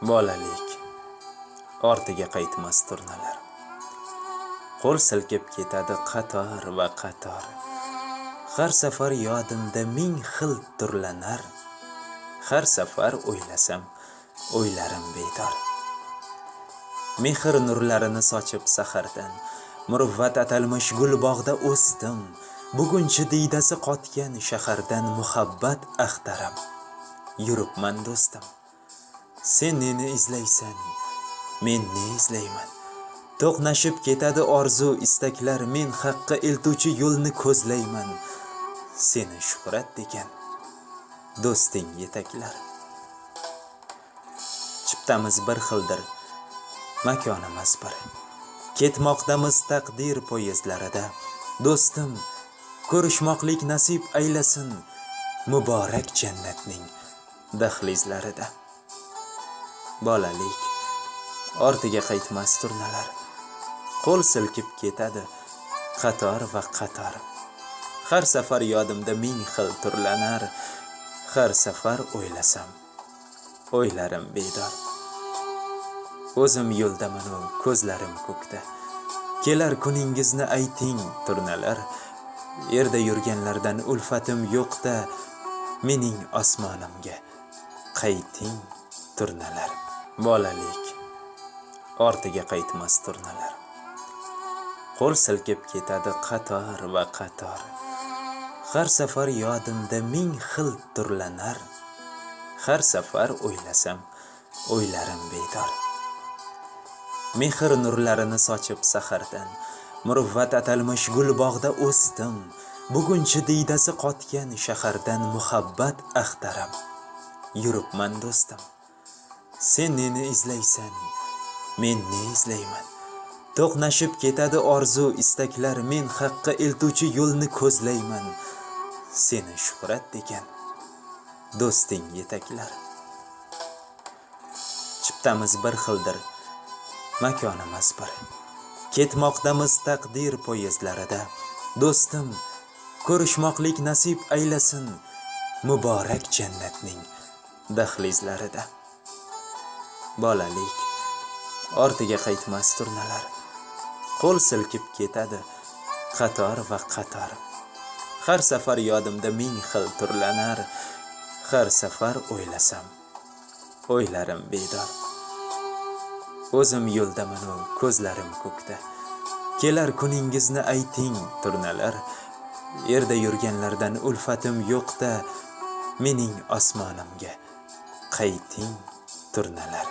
Bolalik ortiga qaytmas turnalar. Qo'l silkib ketadi qator va qator. Har safar yodimda ming xil turlanar. Har safar o'ylasam, o'ylarim bedor. Mehr nurlarini sochib sahardan, muruvvat atalmish gul bog'da o'sdim. Bugunchi diydasi qotgan shahardan muhabbat axtaram. Yuribman do'stim. Sen neni izlaysan, men ne izlayman. To'qnashib ketadi orzu istaklar, men haqqa eltuvchi yo'lni ko'zlayman. Seni shuhrat degan do'sting yetaklar. Chiptamiz bir xildir, makonimiz bir. Ketmoqdamiz taqdir poyezdlarida. Do'stim, ko'rishmoqlik nasib aylasin muborak jannatning dahlizlarida. Bolalik ortiga qaytmas turnalar. Qo'l silkib ketadi qator va qator. Har safar yodimda ming xil turlanar. Har safar o'ylasam, o'ylarim bedor. O'zim yo'ldaman, ko'zlarim ko'kda. Kelar kuningizni ayting turnalar. Yerda yurganlardan ulfatim yo'qda, mening osmonimga qayting turnalar. Bolalik ortiga qaytmas turnalar. Qo'l silkib ketadi qator va qator. Har safar yodimda ming xil turlanar. Har safar o'ylasam, o'ylarim bedor. Mehr nurlarini sochib sahardan, muruvvat atalmish gul bog'da o'sdim. Bugunchi diydasi qotgan shahardan muhabbat axtaram. Yuribman do'stim. Sen neni izlaysan, men ne izlayman. To'qnashib ketadi orzu istaklar, men haqqa eltuvchi yo'lni ko'zlayman. Seni shuhrat degan do'sting yetaklar. Chiptamiz bir xildir, makonimiz bir. Ketmoqdamiz taqdir poyezdlarida. Do'stim, ko'rishmoqlik nasib aylasin muborak jannatning dahlizlarida. Bolalik ortiga qaytmas turnalar. Qo'l silkib ketadi qator va qator. Har safar yodimda ming xil turlanar. Har safar o'ylasam, o'ylarim bedor. O'zim yo'ldaman, ko'zlarim ko'kda. Kelar kuningizni ayting turnalar. Yerda yurganlardan ulfatim yo'qda, mening osmonimga qayting turnalar.